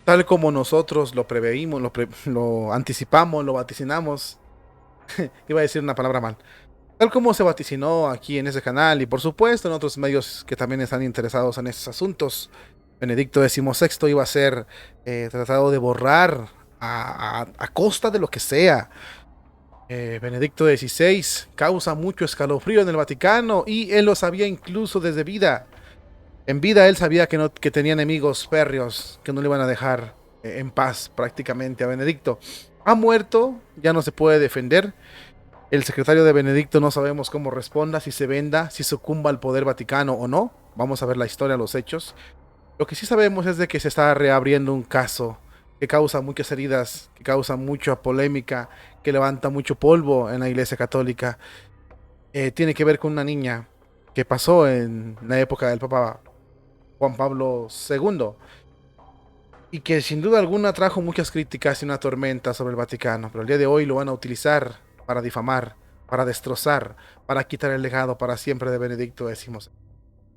tal como nosotros lo preveímos, lo anticipamos, lo vaticinamos. Iba a decir una palabra mal. Tal como se vaticinó aquí en ese canal y por supuesto en otros medios que también están interesados en estos asuntos, Benedicto XVI iba a ser tratado de borrar a costa de lo que sea. Benedicto XVI causa mucho escalofrío en el Vaticano y él lo sabía incluso desde vida. En vida él sabía que, no, que tenía enemigos férreos que no le iban a dejar en paz prácticamente a Benedicto. Ha muerto, ya no se puede defender. El secretario de Benedicto no sabemos cómo responda, si se venda, si sucumba al poder vaticano o no. Vamos a ver la historia, los hechos. Lo que sí sabemos es de que se está reabriendo un caso que causa muchas heridas, que causa mucha polémica, que levanta mucho polvo en la Iglesia Católica. Tiene que ver con una niña que pasó en la época del Papa Juan Pablo II y que sin duda alguna trajo muchas críticas y una tormenta sobre el Vaticano, pero el día de hoy lo van a utilizar para difamar, para destrozar, para quitar el legado para siempre de Benedicto X.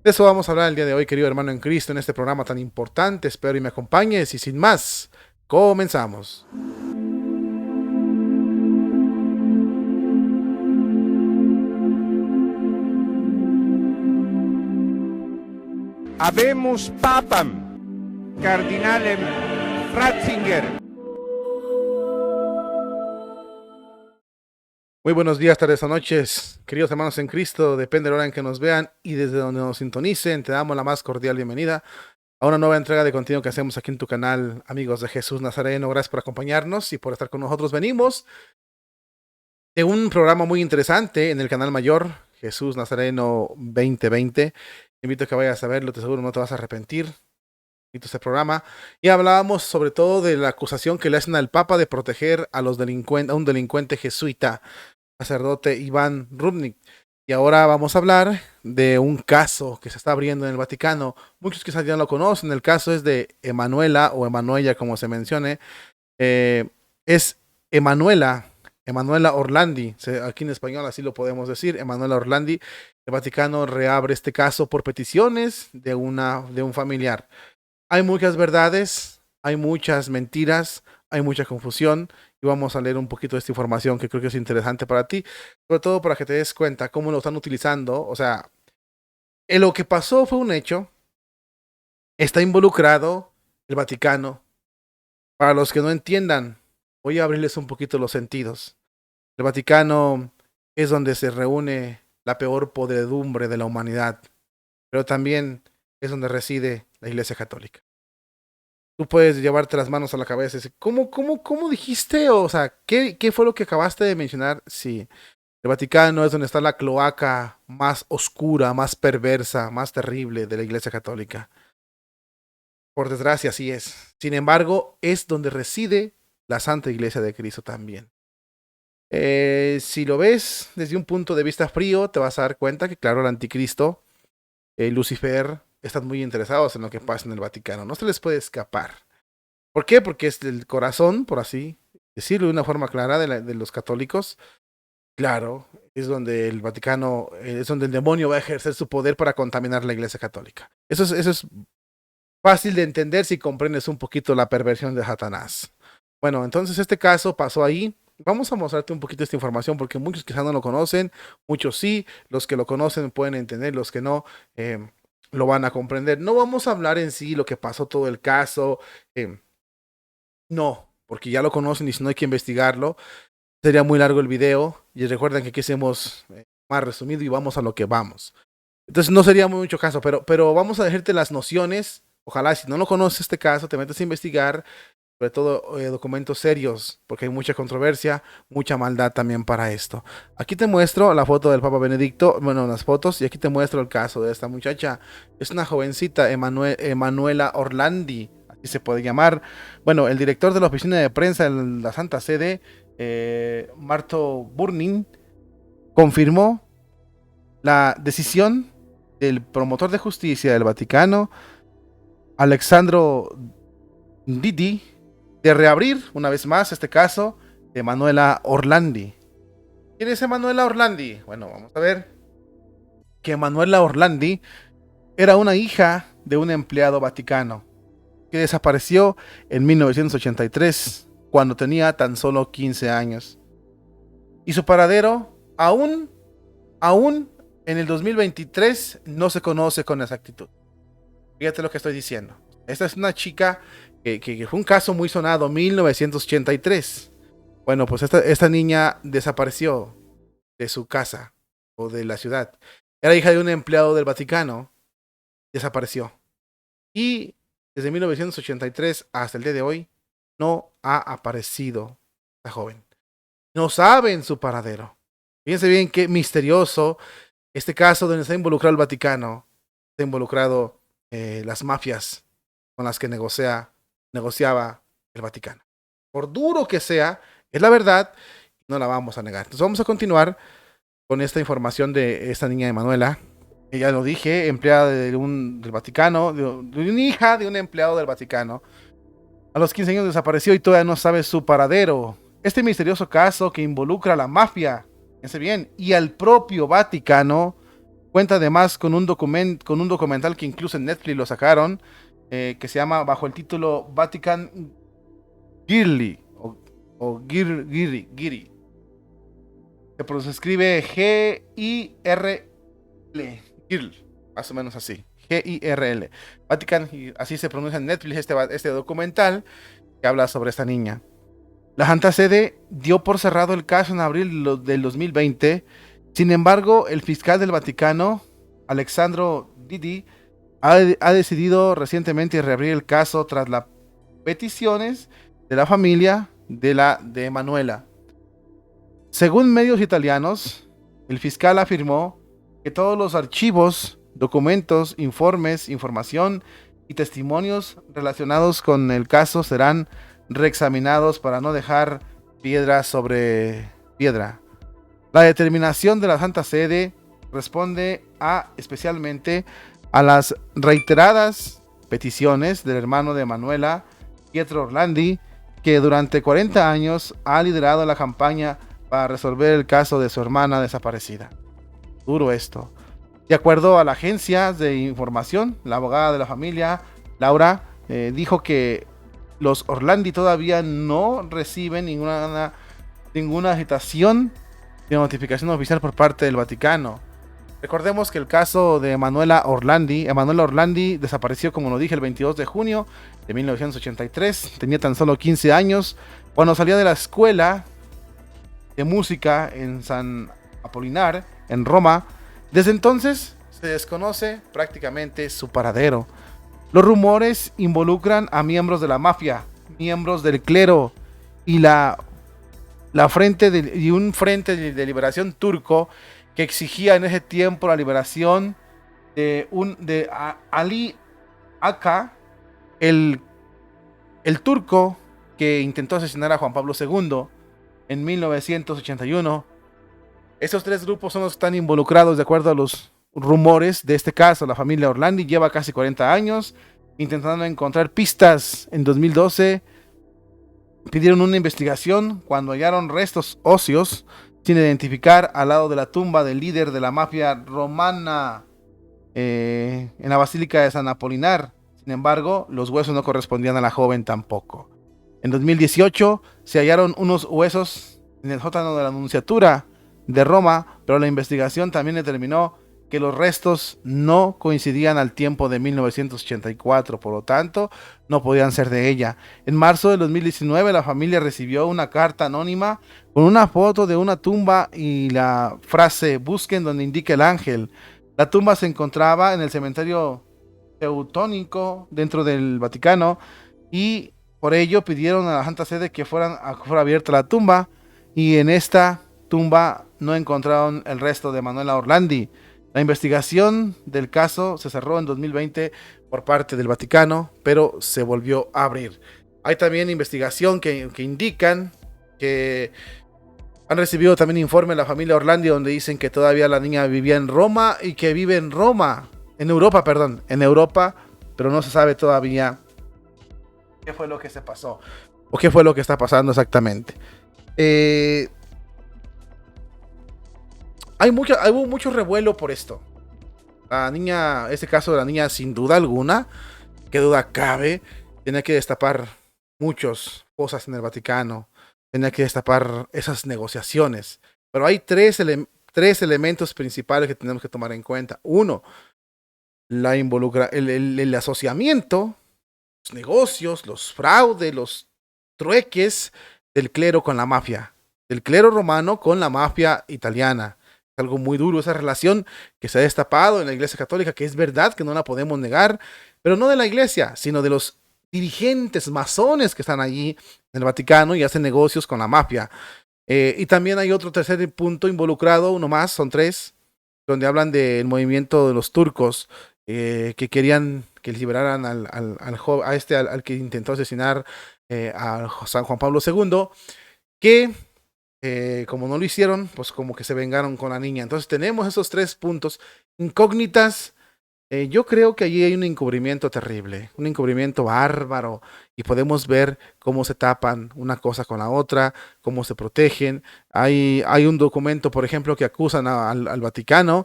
De eso vamos a hablar el día de hoy, querido hermano en Cristo, en este programa tan importante. Espero y me acompañes y sin más, comenzamos. Habemus Papam, Cardinalem Ratzinger. Muy buenos días, tardes o noches, queridos hermanos en Cristo, depende de la hora en que nos vean y desde donde nos sintonicen, te damos la más cordial bienvenida a una nueva entrega de contenido que hacemos aquí en tu canal, amigos de Jesús Nazareno. Gracias por acompañarnos y por estar con nosotros. Venimos de un programa muy interesante en el canal mayor, Jesús Nazareno 2020. Te invito a que vayas a verlo, te seguro no te vas a arrepentir. Este programa y hablábamos sobre todo de la acusación que le hacen al Papa de proteger a los delincuentes, a un delincuente jesuita, sacerdote Iván Rubnik. Y ahora vamos a hablar de un caso que se está abriendo en el Vaticano. Muchos quizás ya lo conocen. El caso es de Emanuela o Emanuella, como se mencione. Es Emanuela, Emanuela Orlandi. Aquí en español así lo podemos decir. Emanuela Orlandi. El Vaticano reabre este caso por peticiones de un familiar. Hay muchas verdades, hay muchas mentiras, hay mucha confusión y vamos a leer un poquito de esta información que creo que es interesante para ti, sobre todo para que te des cuenta cómo lo están utilizando. O sea, en lo que pasó fue un hecho, está involucrado el Vaticano. Para los que no entiendan, voy a abrirles un poquito los sentidos. El Vaticano es donde se reúne la peor podredumbre de la humanidad, pero también es donde reside la Iglesia Católica. Tú puedes llevarte las manos a la cabeza y decir, ¿cómo dijiste? O sea, ¿qué fue lo que acabaste de mencionar? Sí, el Vaticano es donde está la cloaca más oscura, más perversa, más terrible de la Iglesia Católica. Por desgracia, así es. Sin embargo, es donde reside la Santa Iglesia de Cristo también. Si lo ves desde un punto de vista frío, te vas a dar cuenta que, claro, el anticristo, Lucifer, están muy interesados en lo que pasa en el Vaticano. No se les puede escapar. ¿Por qué? Porque es el corazón, por así decirlo de una forma clara, de los católicos. Claro, es donde el Vaticano, es donde el demonio va a ejercer su poder para contaminar la Iglesia Católica. Eso es fácil de entender si comprendes un poquito la perversión de Satanás. Bueno, entonces este caso pasó ahí. Vamos a mostrarte un poquito esta información porque muchos quizás no lo conocen, muchos sí, los que lo conocen pueden entender, los que no lo van a comprender. No vamos a hablar en sí lo que pasó todo el caso. No, porque ya lo conocen y si no hay que investigarlo, sería muy largo el video. Y recuerden que aquí hacemos más resumido y vamos a lo que vamos. Entonces no sería mucho caso, pero vamos a dejarte las nociones. Ojalá si no lo conoces este caso, te metes a investigar, sobre todo documentos serios, porque hay mucha controversia, mucha maldad también para esto. Aquí te muestro la foto del Papa Benedicto, bueno, las fotos, y aquí te muestro el caso de esta muchacha. Es una jovencita, Emanuela Orlandi, así se puede llamar. Bueno, el director de la oficina de prensa de la Santa Sede, Marto Burnin, confirmó la decisión del promotor de justicia del Vaticano, Alexandro Didi, de reabrir una vez más este caso de Manuela Orlandi. ¿Quién es Manuela Orlandi? Bueno, vamos a ver que Manuela Orlandi era una hija de un empleado vaticano que desapareció en 1983, cuando tenía tan solo 15 años. Y su paradero, aún en el 2023, no se conoce con exactitud. Fíjate lo que estoy diciendo. Esta es una chica que fue un caso muy sonado, 1983. Bueno, pues esta niña desapareció de su casa o de la ciudad. Era hija de un empleado del Vaticano. Desapareció. Y desde 1983 hasta el día de hoy no ha aparecido la joven. No saben su paradero. Fíjense bien qué misterioso este caso donde está involucrado el Vaticano. Está involucrado las mafias con las que negociaba el Vaticano. Por duro que sea, es la verdad, no la vamos a negar. Entonces vamos a continuar con esta información de esta niña Emanuela. Ya lo dije, empleada del Vaticano, de una hija de un empleado del Vaticano. A los 15 años desapareció y todavía no sabe su paradero. Este misterioso caso que involucra a la mafia, fíjense bien, y al propio Vaticano, cuenta además con un documental que incluso en Netflix lo sacaron, que se llama bajo el título Vatican Girly, o Giri. Se escribe G-I-R-L, Girl, más o menos así, G-I-R-L. Vatican, así se pronuncia en Netflix este documental que habla sobre esta niña. La Santa Sede dio por cerrado el caso en abril del 2020. Sin embargo, el fiscal del Vaticano, Alessandro Didi, ha decidido recientemente reabrir el caso tras las peticiones de la familia de Emanuela. Según medios italianos, el fiscal afirmó que todos los archivos, documentos, informes, información y testimonios relacionados con el caso serán reexaminados para no dejar piedra sobre piedra. La determinación de la Santa Sede responde especialmente a las reiteradas peticiones del hermano de Emanuela, Pietro Orlandi, que durante 40 años ha liderado la campaña para resolver el caso de su hermana desaparecida. Duro esto. De acuerdo a la agencia de información, la abogada de la familia, Laura, dijo que los Orlandi todavía no reciben ninguna agitación de notificación oficial por parte del Vaticano. Recordemos que el caso de Emanuela Orlandi desapareció, como lo dije, el 22 de junio de 1983. Tenía tan solo 15 años cuando salía de la escuela de música en San Apolinar, en Roma. Desde entonces se desconoce prácticamente su paradero. Los rumores involucran a miembros de la mafia, miembros del clero y un frente de liberación turco que exigía en ese tiempo la liberación de Ali Aka, el turco que intentó asesinar a Juan Pablo II en 1981. Esos tres grupos son los que están involucrados de acuerdo a los rumores de este caso. La familia Orlandi lleva casi 40 años intentando encontrar pistas. En 2012 pidieron una investigación cuando hallaron restos óseos sin identificar al lado de la tumba del líder de la mafia romana en la Basílica de San Apolinar. Sin embargo, los huesos no correspondían a la joven tampoco. En 2018 se hallaron unos huesos en el sótano de la Nunciatura de Roma, pero la investigación también determinó que los restos no coincidían al tiempo de 1984, por lo tanto, no podían ser de ella. En marzo de 2019, la familia recibió una carta anónima con una foto de una tumba y la frase "busquen donde indique el ángel". La tumba se encontraba en el cementerio teutónico dentro del Vaticano y por ello pidieron a la Santa Sede que fuera abierta la tumba, y en esta tumba no encontraron el resto de Emanuela Orlandi. La investigación del caso se cerró en 2020 por parte del Vaticano, pero se volvió a abrir. Hay también investigación que indican que han recibido también informe de la familia Orlandi donde dicen que todavía la niña vivía en Roma y que vive en Europa, pero no se sabe todavía qué fue lo que se pasó o qué fue lo que está pasando exactamente. Hubo mucho revuelo por esto. La niña, este caso de la niña, sin duda alguna, qué duda cabe, tenía que destapar muchas cosas en el Vaticano, tenía que destapar esas negociaciones. Pero hay tres elementos principales que tenemos que tomar en cuenta. Uno, el asociamiento, los negocios, los fraudes, los trueques del clero con la mafia, del clero romano con la mafia italiana. Es algo muy duro esa relación que se ha destapado en la Iglesia Católica, que es verdad que no la podemos negar, pero no de la Iglesia, sino de los dirigentes masones que están allí en el Vaticano y hacen negocios con la mafia. Y también hay otro tercer punto involucrado, uno más, son tres, donde hablan del movimiento de los turcos que querían que liberaran al que intentó asesinar a San Juan Pablo II, que como no lo hicieron, pues como que se vengaron con la niña. Entonces tenemos esos tres puntos incógnitas. Yo creo que allí hay un encubrimiento terrible, un encubrimiento bárbaro, y podemos ver cómo se tapan una cosa con la otra, cómo se protegen. Hay un documento, por ejemplo, que acusan al Vaticano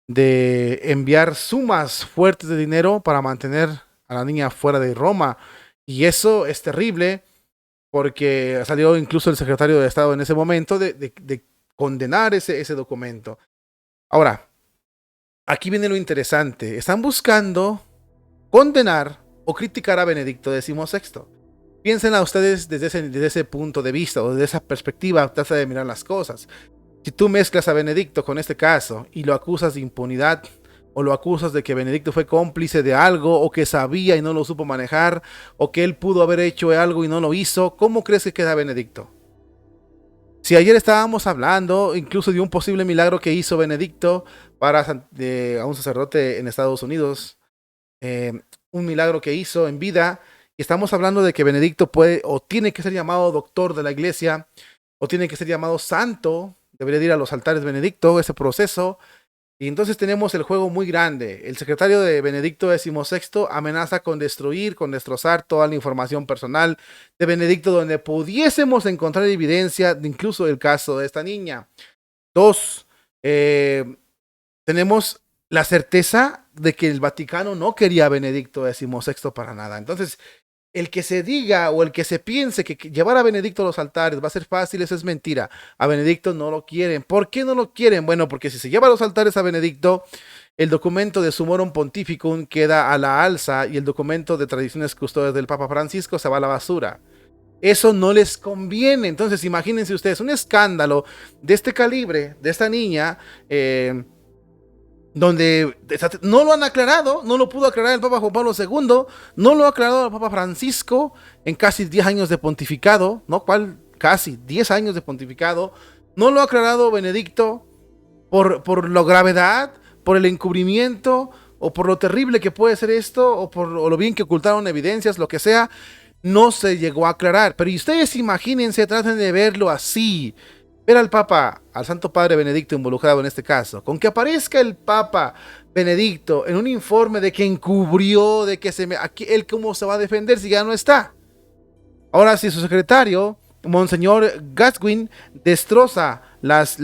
de enviar sumas fuertes de dinero para mantener a la niña fuera de Roma. Y eso es terrible porque salió incluso el secretario de Estado en ese momento de condenar ese documento. Ahora, aquí viene lo interesante. Están buscando condenar o criticar a Benedicto XVI. Piensen a ustedes desde ese punto de vista o desde esa perspectiva, trata de mirar las cosas. Si tú mezclas a Benedicto con este caso y lo acusas de impunidad o lo acusas de que Benedicto fue cómplice de algo o que sabía y no lo supo manejar o que él pudo haber hecho algo y no lo hizo, ¿cómo crees que queda Benedicto? Si ayer estábamos hablando incluso de un posible milagro que hizo Benedicto para a un sacerdote en Estados Unidos, un milagro que hizo en vida, y estamos hablando de que Benedicto puede o tiene que ser llamado doctor de la iglesia o tiene que ser llamado santo, debería ir a los altares Benedicto, ese proceso. Y entonces tenemos el juego muy grande. El secretario de Benedicto XVI amenaza con destruir, con destrozar toda la información personal de Benedicto, donde pudiésemos encontrar evidencia de incluso del caso de esta niña. Dos, tenemos la certeza de que el Vaticano no quería a Benedicto XVI para nada. Entonces, el que se diga o el que se piense que llevar a Benedicto a los altares va a ser fácil, eso es mentira. A Benedicto no lo quieren. ¿Por qué no lo quieren? Bueno, porque si se lleva a los altares a Benedicto, el documento de Summorum Pontificum queda a la alza y el documento de tradiciones custodias del Papa Francisco se va a la basura. Eso no les conviene. Entonces, imagínense ustedes un escándalo de este calibre, de esta niña, donde no lo han aclarado, no lo pudo aclarar el Papa Juan Pablo II, no lo ha aclarado el Papa Francisco en casi 10 años de pontificado, ¿no? Casi 10 años de pontificado, no lo ha aclarado Benedicto por la gravedad, por el encubrimiento, o por lo terrible que puede ser esto, o lo bien que ocultaron evidencias, lo que sea, no se llegó a aclarar. Pero ustedes imagínense, traten de verlo así, ver al Papa, al Santo Padre Benedicto involucrado en este caso, con que aparezca el Papa Benedicto en un informe de que encubrió, de que él cómo se va a defender si ya no está. Ahora, si su secretario, Monseñor Gascoigne, destroza las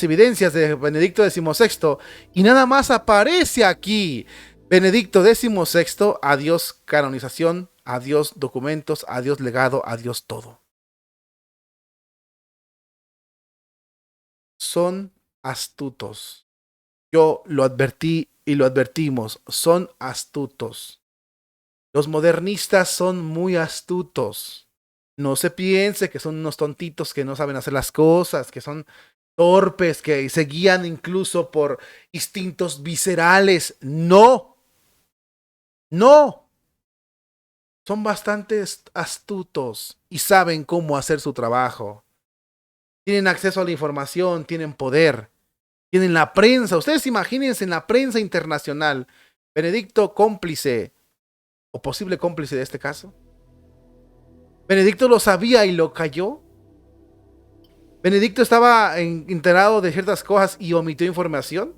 evidencias de Benedicto XVI y nada más aparece aquí Benedicto XVI, adiós canonización, adiós documentos, adiós legado, adiós todo. Son astutos. Yo lo advertí y lo advertimos, son astutos. Los modernistas son muy astutos. No se piense que son unos tontitos que no saben hacer las cosas, que son torpes, que se guían incluso por instintos viscerales. No, no. Son bastante astutos y saben cómo hacer su trabajo. Tienen acceso a la información, tienen poder, tienen la prensa. Ustedes imagínense en la prensa internacional, Benedicto cómplice o posible cómplice de este caso. Benedicto lo sabía y lo cayó. Benedicto estaba enterado de ciertas cosas y omitió información.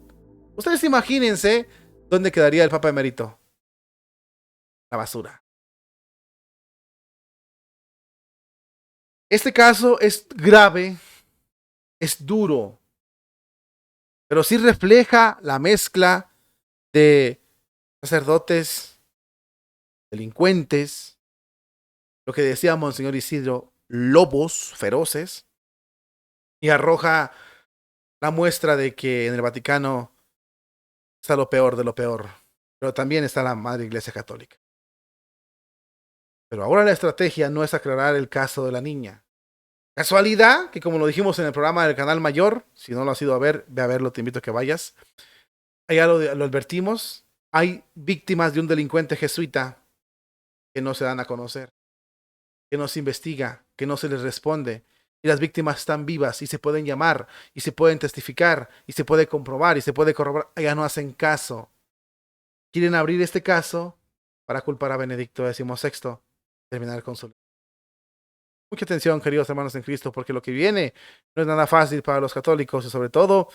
Ustedes imagínense dónde quedaría el Papa Emérito. La basura. Este caso es grave, es duro, pero sí refleja la mezcla de sacerdotes delincuentes, lo que decía Monseñor Isidro, lobos feroces, y arroja la muestra de que en el Vaticano está lo peor de lo peor, pero también está la Madre Iglesia Católica. Pero ahora la estrategia no es aclarar el caso de la niña. Casualidad que, como lo dijimos en el programa del Canal Mayor, si no lo has ido a ver, ve a verlo, te invito a que vayas. Allá lo advertimos, hay víctimas de un delincuente jesuita que no se dan a conocer, que no se investiga, que no se les responde. Y las víctimas están vivas y se pueden llamar, y se pueden testificar, y se puede comprobar, y se puede corroborar. Allá no hacen caso. Quieren abrir este caso para culpar a Benedicto XVI, terminar con su... Mucha atención, queridos hermanos en Cristo, porque lo que viene no es nada fácil para los católicos y sobre todo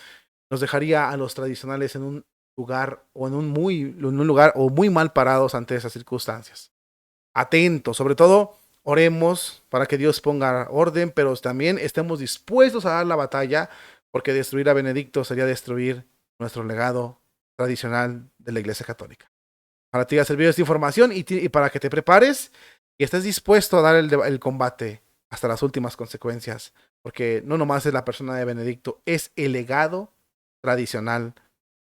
nos dejaría a los tradicionales en un lugar o en un lugar o muy mal parados ante esas circunstancias. Atentos, sobre todo oremos para que Dios ponga orden, pero también estemos dispuestos a dar la batalla, porque destruir a Benedicto sería destruir nuestro legado tradicional de la Iglesia Católica. Para ti ha servido esta información y para que te prepares y estés dispuesto a dar el combate hasta las últimas consecuencias, porque no nomás es la persona de Benedicto, es el legado tradicional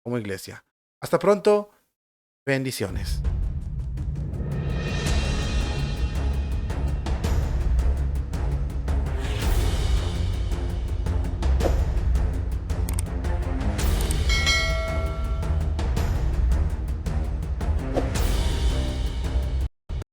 como iglesia. Hasta pronto, bendiciones.